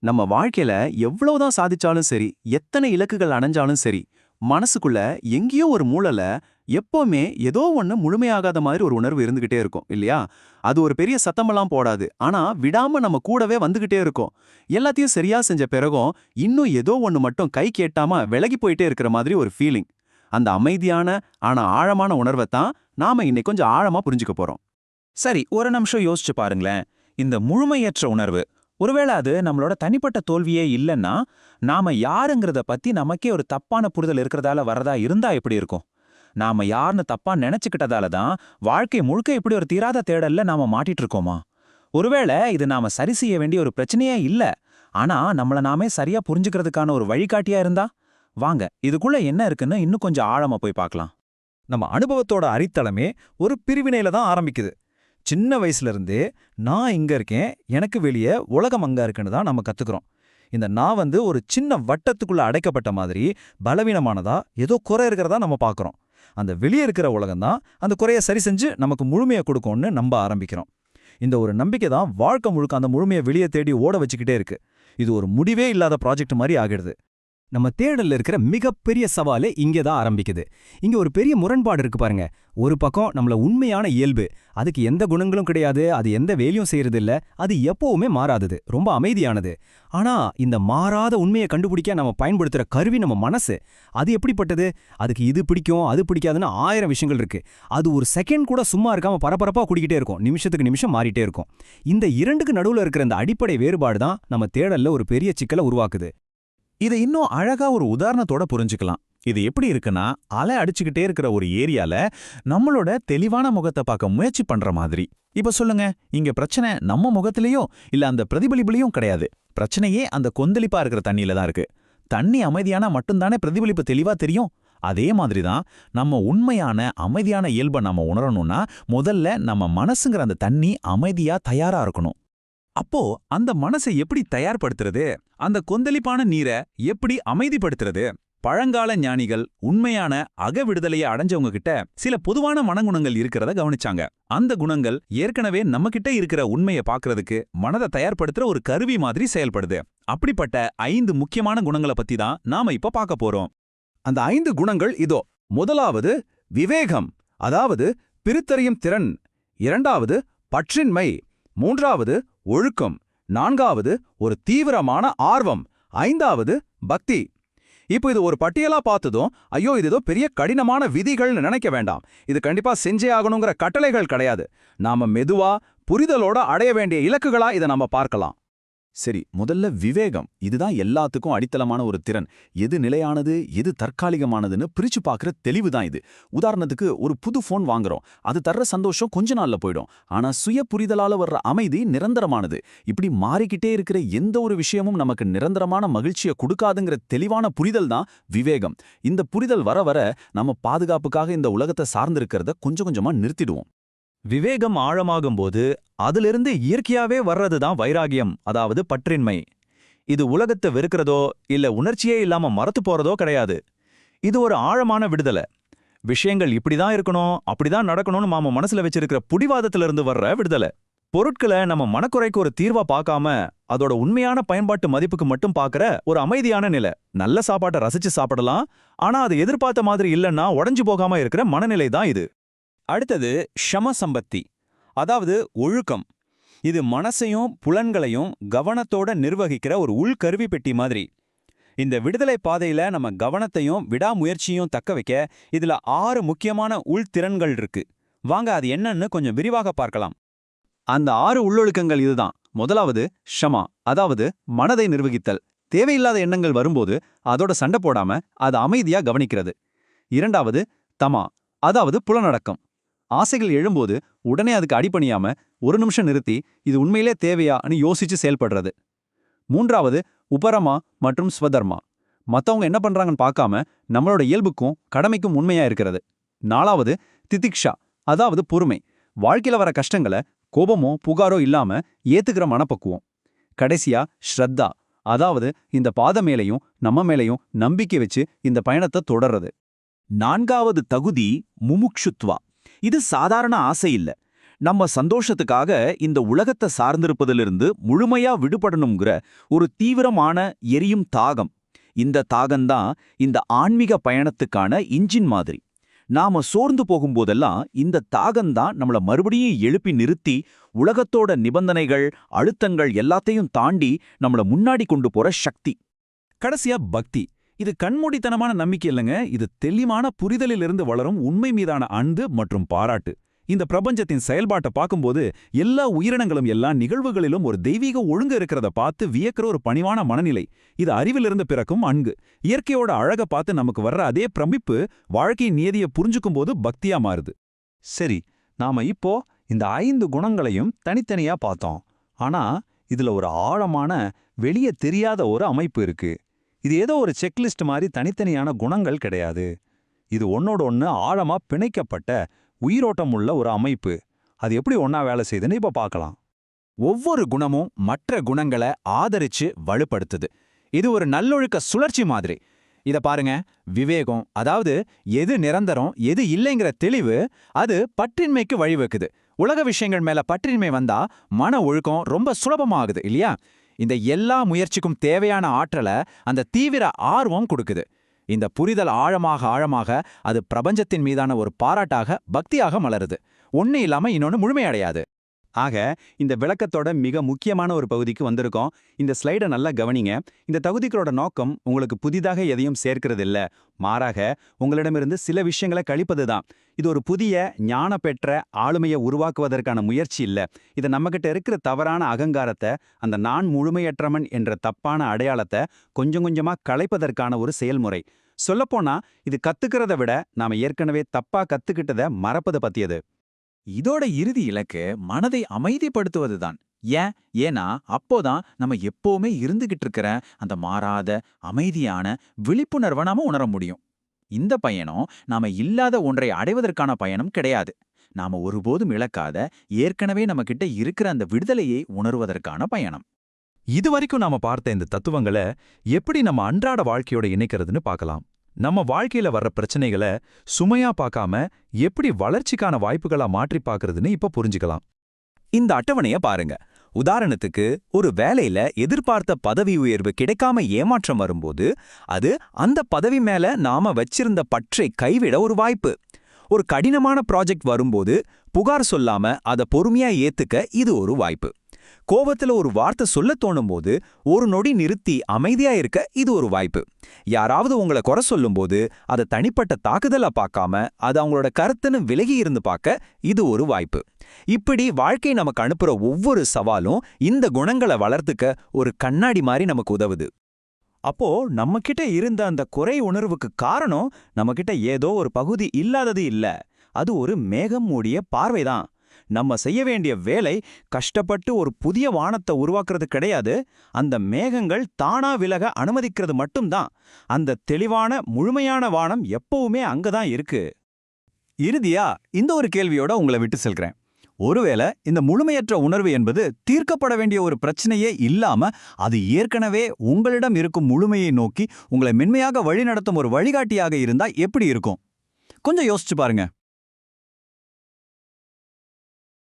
நம்ம வாழ்க்கையில எவ்வளவுதான் சாதிச்சாலும் சரி, எத்தனை இலக்குகள் அடைஞ்சாலும் சரி, மனசுக்குள்ள எங்கேயோ ஒரு மூலைல எப்பவுமே ஏதோ ஒண்ணு முழுமையாகாத மாதிரி ஒரு உணர்வு இருந்துகிட்டே இருக்கும் இல்லையா? அது ஒரு பெரிய சத்தமெல்லாம் போடாது. ஆனா விடாம நம்ம கூடவே வந்துகிட்டே இருக்கும். எல்லாத்தையும் சரியா செஞ்ச பிறகும் இன்னும் ஏதோ ஒண்ணு மட்டும் கை கேட்டாம விலகி போயிட்டே இருக்கிற மாதிரி ஒரு ஃபீலிங். அந்த அமைதியான ஆனா ஆழமான உணர்வை தான் நாம இன்னைக்கு கொஞ்சம் ஆழமா புரிஞ்சுக்க போறோம். சரி, ஒரு நிமிஷம் யோசிச்சு பாருங்களேன். இந்த முழுமையற்ற உணர்வு, ஒருவேளை அது நம்மளோட தனிப்பட்ட தோல்வியே இல்லைன்னா, நாம யாருங்கிறத பத்தி நமக்கே ஒரு தப்பான புரிதல் இருக்கிறதால வரதா இருந்தா எப்படி இருக்கும்? நாம யாருன்னு தப்பா நினைச்சுக்கிட்டதால தான் வாழ்க்கை முழுக்க இப்படி ஒரு தீராத தேடல்ல நாம மாட்டிட்டு இருக்கோமா? ஒருவேளை இது நாம சரி செய்ய வேண்டிய ஒரு பிரச்சனையே இல்ல, ஆனா நம்மள நாமே சரியா புரிஞ்சுக்கிறதுக்கான ஒரு வழிகாட்டியா இருந்தா? வாங்க, இதுக்குள்ள என்ன இருக்குன்னு இன்னும் கொஞ்சம் ஆழமா போய் பார்க்கலாம். நம்ம அனுபவத்தோட அடித்தளமே ஒரு பிரிவினையில தான் ஆரம்பிக்குது. சின்ன வயசுல இருந்தே நான் இங்க இருக்கேன், எனக்கு வெளியே உலகம் அங்க இருக்குன்னு தான் நம்ம கத்துக்கிறோம். இந்த நான் ஒரு சின்ன வட்டத்துக்குள்ள அடைக்கப்பட்ட மாதிரி பலவீனமானதா ஏதோ குறை இருக்கிறதா நம்ம பார்க்கறோம். அந்த வெளியே இருக்கிற உலகம் தான் அந்த குறைய சரி செஞ்சு நமக்கு முழுமையை கொடுக்கும்னு நம்ப ஆரம்பிக்கிறோம். இந்த ஒரு நம்பிக்கை தான் வாழ்க்கை முழுக்க அந்த முழுமையை வெளியே தேடி ஓட வச்சுக்கிட்டே இருக்கு. இது ஒரு முடிவே இல்லாத ப்ராஜெக்ட் மாதிரி ஆகிடுது. நம்ம தேடல்ல இருக்கிற மிகப்பெரிய சவாலே இங்கே தான் ஆரம்பிக்குது. இங்க ஒரு பெரிய முரண்பாடு இருக்கு பாருங்க. ஒரு பக்கம் நம்மள உண்மையான இயல்பு, அதுக்கு எந்த குணங்களும் கிடையாது, அது எந்த வேலையும் செய்யறது இல்ல, அது எப்பவுமே மாறாதது, ரொம்ப அமைதியானது. ஆனா இந்த மாறாத உண்மையை கண்டுபிடிக்க நம்ம பயன்படுத்துற கருவி நம்ம மனசு. அது எப்படிப்பட்டது? அதுக்கு இது பிடிக்கும் அது பிடிக்காதுன்னு 1000 விஷயங்கள் இருக்கு. அது ஒரு செகண்ட் கூட சும்மா இருக்காம பரபரப்பா குடிக்கிட்டே இருக்கும், நிமிஷத்துக்கு நிமிஷம் மாறிட்டே இருக்கும். இந்த இரண்டுக்கு நடுவுல இருக்கிற இந்த அடிப்படை வேறுபாடு தான் நம்ம தேடல்ல ஒரு பெரிய சிக்கலை உருவாக்குது. இதை இன்னும் அழகா ஒரு உதாரணத்தோட புரிஞ்சுக்கலாம். இது எப்படி இருக்குன்னா, அலை அடிச்சுக்கிட்டே இருக்கிற ஒரு ஏரியால நம்மளோட தெளிவான முகத்தை பார்க்க முயற்சி பண்ற மாதிரி. இப்ப சொல்லுங்க, இங்க பிரச்சனை நம்ம முகத்திலேயோ இல்ல அந்த பிரதிபலிப்புலயும் கிடையாது. பிரச்சனையே அந்த கொந்தளிப்பா இருக்கிற தண்ணியில தான் இருக்கு. தண்ணி அமைதியானா மட்டும்தானே பிரதிபலிப்பு தெளிவா தெரியும். அதே மாதிரிதான் நம்ம உண்மையான அமைதியான இயல்பை நம்ம உணரணும்னா, முதல்ல நம்ம மனசுங்கிற அந்த தண்ணி அமைதியா தயாரா இருக்கணும். அப்போ அந்த மனசை எப்படி தயார்படுத்துறது? அந்த கொந்தளிப்பான நீரை எப்படி அமைதிப்படுத்துறது? பழங்கால ஞானிகள் உண்மையான அக விடுதலையை அடைஞ்சவங்க கிட்ட சில பொதுவான மனகுணங்கள் இருக்கிறத கவனிச்சாங்க. அந்த குணங்கள் ஏற்கனவே நம்ம கிட்ட இருக்கிற உண்மையை பார்க்கறதுக்கு மனதை தயார்படுத்துற ஒரு கருவி மாதிரி செயல்படுது. அப்படிப்பட்ட 5 முக்கியமான குணங்களை பத்தி தான் நாம இப்ப பார்க்க போறோம். அந்த 5 குணங்கள் இதோ. முதலாவது விவேகம், அதாவது பிரித்தறியும் திறன். இரண்டாவது பற்றின்மை. மூன்றாவது ஒழுக்கம். நான்காவது ஒரு தீவிரமான ஆர்வம். ஐந்தாவது பக்தி. இப்போ இது ஒரு பட்டியலா பார்த்ததும் ஐயோ இது ஏதோ பெரிய கடினமான விதிகள்னு நினைக்க வேண்டாம். இது கண்டிப்பா செஞ்சே ஆகணுங்கிற கட்டளைகள் கிடையாது. நாம மெதுவா புரிதலோட அடைய வேண்டிய இலக்குகளா இதை நம்ம பார்க்கலாம். சரி, முதல்ல விவேகம். இதுதான் எல்லாத்துக்கும் அடித்தளமான ஒரு திறன். எது நிலையானது எது தற்காலிகமானதுன்னு பிரிச்சு பார்க்குற தெளிவு தான் இது. உதாரணத்துக்கு ஒரு புது ஃபோன் வாங்குறோம். அது தர்ற சந்தோஷம் கொஞ்ச நாள்ல போயிடும். ஆனா சுய புரிதலால வர்ற அமைதி நிரந்தரமானது. இப்படி மாறிக்கிட்டே இருக்கிற எந்த ஒரு விஷயமும் நமக்கு நிரந்தரமான மகிழ்ச்சியை கொடுக்காதுங்கிற தெளிவான புரிதல் தான் விவேகம். இந்த புரிதல் வர வர நம்ம பாதுகாப்புக்காக இந்த உலகத்தை சார்ந்திருக்கிறத கொஞ்சம் கொஞ்சமா நிறுத்திடுவோம். விவேகம் ஆழமாகும்போது அதிலிருந்து இயற்கையாவே வர்றதுதான் வைராகியம், அதாவது பற்றின்மை. இது உலகத்தை வெறுக்கிறதோ இல்ல உணர்ச்சியே இல்லாம மறத்து போறதோ கிடையாது. இது ஒரு ஆழமான விடுதலை. விஷயங்கள் இப்படிதான் இருக்கணும் அப்படிதான் நடக்கணும்னு நாம மனசுல வச்சிருக்கிற புடிவாதத்திலிருந்து வர்ற விடுதலை. பொருட்களை நம்ம மனக்குறைக்கு ஒரு தீர்வா பார்க்காம அதோட உண்மையான பயன்பாட்டு மதிப்புக்கு மட்டும் பார்க்கற ஒரு அமைதியான நிலை. நல்ல சாப்பாட்டை ரசிச்சு சாப்பிடலாம், ஆனா அது எதிர்பார்த்த மாதிரி இல்லைன்னா உடைஞ்சு போகாம இருக்கிற மனநிலை தான் இது. அடுத்தது ஷமசம்பத்தி, அதாவது ஒழுக்கம். இது மனசையும் புலன்களையும் கவனத்தோட நிர்வகிக்கிற ஒரு உள்கருவி பெட்டி மாதிரி. இந்த விடுதலை பாதையில நம்ம கவனத்தையும் விடாமுயற்சியும் தக்க வைக்க இதுல 6 முக்கியமான உள்திறன்கள் இருக்கு. வாங்க அது என்னன்னு கொஞ்சம் விரிவாக பார்க்கலாம். அந்த 6 உள்ளொழுக்கங்கள் இதுதான். முதலாவது ஷமா, அதாவது மனதை நிர்வகித்தல். தேவையில்லாத எண்ணங்கள் வரும்போது அதோட சண்டை போடாம அதை அமைதியா கவனிக்கிறது. இரண்டாவது தமா, அதாவது புலனடக்கம். ஆசைகள் எழும்போது உடனே அதுக்கு அடிபணியாம ஒரு நிமிஷம் நிறுத்தி இது உண்மையிலே தேவையான்னு யோசிச்சு செயல்படுறது. மூன்றாவது உபரமா மற்றும் ஸ்வதர்மா, மத்தவங்க என்ன பண்றாங்கன்னு பார்க்காம நம்மளோட இயல்புக்கும் கடமைக்கும் உண்மையா இருக்கிறது. நாலாவது திதிக்ஷா, அதாவது பொறுமை. வாழ்க்கையில வர கஷ்டங்களை கோபமோ புகாரோ இல்லாம ஏத்துக்கிற மனப்பக்குவம். கடைசியா ஸ்ரத்தா, அதாவது இந்த பாத மேலையும் நம்ம மேலையும் நம்பிக்கை வச்சு இந்த பயணத்தை தொடர்றது. 4வது தகுதி முமுக்ஷுத்வா. இது சாதாரண ஆசை இல்ல. நம்ம சந்தோஷத்துக்காக இந்த உலகத்தை சார்ந்திருப்பதிலிருந்து முழுமையா விடுபடணுங்கிற ஒரு தீவிரமான எரியும் தாகம். இந்த தாகம்தான் இந்த ஆன்மீக பயணத்துக்கான இன்ஜின் மாதிரி. நாம சோர்ந்து போகும்போதெல்லாம் இந்த தாகம்தான் நம்மள மறுபடியும் எழுப்பி நிறுத்தி உலகத்தோட நிபந்தனைகள், அழுத்தங்கள் எல்லாத்தையும் தாண்டி நம்மள முன்னாடி கொண்டு போற சக்தி. கடைசியா பக்தி. இது கண்மூடித்தனமான நம்பிக்கை இல்லைங்க, இது தெளிவான புரிதலிலிருந்து வளரும் உண்மை மீதான அன்பு மற்றும் பாராட்டு. இந்த பிரபஞ்சத்தின் செயல்பாட்டை பார்க்கும்போது எல்லா உயிரினங்களும் எல்லா நிகழ்வுகளிலும் ஒரு தெய்வீக ஒழுங்கு இருக்கிறத பார்த்து வியக்கிற ஒரு பணிவான மனநிலை. இது அறிவிலிருந்து பிறக்கும் அன்பு. இயற்கையோட அழகை பார்த்து நமக்கு வர்ற அதே பிரமிப்பு வாழ்க்கையின் நியதியை புரிஞ்சுக்கும் போது பக்தியா மாறுது. சரி, நாம இப்போ இந்த 5 குணங்களையும் தனித்தனியா பார்த்தோம். ஆனா இதுல ஒரு ஆழமான, வெளியே தெரியாத ஒரு அமைப்பு இருக்கு. இது ஏதோ ஒரு செக்லிஸ்ட் மாதிரி தனித்தனியான குணங்கள் கிடையாது. இது ஒன்னோட ஒன்னு ஆழமா பிணைக்கப்பட்ட உயிரோட்டம் உள்ள ஒரு அமைப்பு. அது எப்படி ஒன்னா வேலை செய்யுதுன்னு இப்ப பார்க்கலாம். ஒவ்வொரு குணமும் மற்ற குணங்களை ஆதரிச்சு வலுப்படுத்துது. இது ஒரு நல்லொழுக்க சுழற்சி மாதிரி. இத பாருங்க, விவேகம், அதாவது எது நிரந்தரம் எது இல்லைங்கிற தெளிவு, அது பற்றின்மைக்கு வழிவகுக்குது. உலக விஷயங்கள் மேல பற்றின்மை வந்தா மன ஒழுக்கம் ரொம்ப சுலபமாகுது இல்லையா? இந்த எல்லா முயற்சிக்கும் தேவையான ஆற்றலை அந்த தீவிர ஆர்வம் கொடுக்குது. இந்த புரிதல் ஆழமாக ஆழமாக அது பிரபஞ்சத்தின் மீதான ஒரு பாராட்டாக, பக்தியாக மலருது. ஒண்ணு இல்லாம இன்னொன்னு முழுமையடையாது. ஆக இந்த விளக்கத்தோட மிக முக்கியமான ஒரு பகுதிக்கு வந்திருக்கோம். இந்த ஸ்லைடை நல்லா கவனிங்க. இந்த தகுதிகளோட நோக்கம் உங்களுக்கு புதிதாக எதையும் சேர்க்கிறது இல்ல, மாறாக உங்களிடமிருந்து சில விஷயங்களை கழிப்பதுதான். இது ஒரு புதிய ஞான பெற்ற ஆளுமையை உருவாக்குவதற்கான முயற்சி இல்ல. இது நம்மகிட்ட இருக்கிற தவறான அகங்காரத்தை, அந்த நான் முழுமையற்றவன் என்ற தப்பான அடையாளத்தை கொஞ்சம் கொஞ்சமா களைப்பதற்கான ஒரு செயல்முறை. சொல்லப்போனா இது கத்துக்கிறத விட நாம ஏற்கனவே தப்பா கத்துக்கிட்டதை மறப்பது பத்தியது. இதோட இறுதி இலக்கு மனதை அமைதிப்படுத்துவதுதான். ஏன்னா அப்போதான் நம்ம எப்பவுமே இருந்துகிட்டு இருக்கிற அந்த மாறாத அமைதியான விழிப்புணர்வை நாம உணர முடியும். இந்த பயணம் நாம இல்லாத ஒன்றை அடைவதற்கான பயணம் கிடையாது. நாம ஒருபோதும் இழக்காத, ஏற்கனவே நம்ம கிட்ட இருக்கிற அந்த விடுதலையை உணர்வதற்கான பயணம். இதுவரைக்கும் நாம பார்த்த இந்த தத்துவங்களை எப்படி நம்ம அன்றாட வாழ்க்கையோட இணைக்கிறதுன்னு பார்க்கலாம். நம்ம வாழ்க்கையில வர்ற பிரச்சனைகளை சுமையா பார்க்காம எப்படி வளர்ச்சிக்கான வாய்ப்புகளா மாற்றி பார்க்கறதுன்னு இப்ப புரிஞ்சுக்கலாம். இந்த அட்டவணைய பாருங்க. உதாரணத்துக்கு, ஒரு வேலையில எதிர்பார்த்த பதவி உயர்வு கிடைக்காம ஏமாற்றம் வரும்போது அது அந்த பதவி மேல நாம வச்சிருந்த பற்றை கைவிட ஒரு வாய்ப்பு. ஒரு கடினமான ப்ராஜெக்ட் வரும்போது புகார் சொல்லாம அதை பொறுமையா ஏத்துக்க இது ஒரு வாய்ப்பு. கோபத்துல ஒரு வார்த்தை சொல்ல தோணும்போது ஒரு நொடி நிறுத்தி அமைதியா இருக்க இது ஒரு வாய்ப்பு. யாராவது உங்களை குறை சொல்லும்போது அதை தனிப்பட்ட தாக்குதலா பார்க்காம அது அவங்களோட கருத்துன்னு விலகி இருந்து பார்க்க இது ஒரு வாய்ப்பு. இப்படி வாழ்க்கை நமக்கு அனுப்புற ஒவ்வொரு சவாலும் இந்த குணங்களை வளர்த்துக்க ஒரு கண்ணாடி மாதிரி நமக்கு உதவுது. அப்போ நம்மகிட்ட இருந்த அந்த குறை உணர்வுக்கு காரணம் நம்மகிட்ட ஏதோ ஒரு பகுதி இல்லாதது இல்ல, அது ஒரு மேகம் மூடிய பார்வைதான். நம்ம செய்ய வேண்டிய வேலை கஷ்டப்பட்டு ஒரு புதிய வானத்தை உருவாக்குறது கிடையாது, அந்த மேகங்கள் தானா விலக அனுமதிக்கிறது மட்டும்தான். அந்த தெளிவான முழுமையான வானம் எப்பவுமே அங்கதான் இருக்கு. இறுதியா இந்த ஒரு கேள்வியோட உங்களை விட்டு செல்கிறேன். ஒருவேளை இந்த முழுமையற்ற உணர்வு என்பது தீர்க்கப்பட வேண்டிய ஒரு பிரச்சனையே இல்லாம அது ஏற்கனவே உங்களிடம் இருக்கும் முழுமையை நோக்கி உங்களை மென்மையாக வழிநடத்தும் ஒரு வழிகாட்டியாக இருந்தா எப்படி இருக்கும்? கொஞ்சம் யோசிச்சு பாருங்க.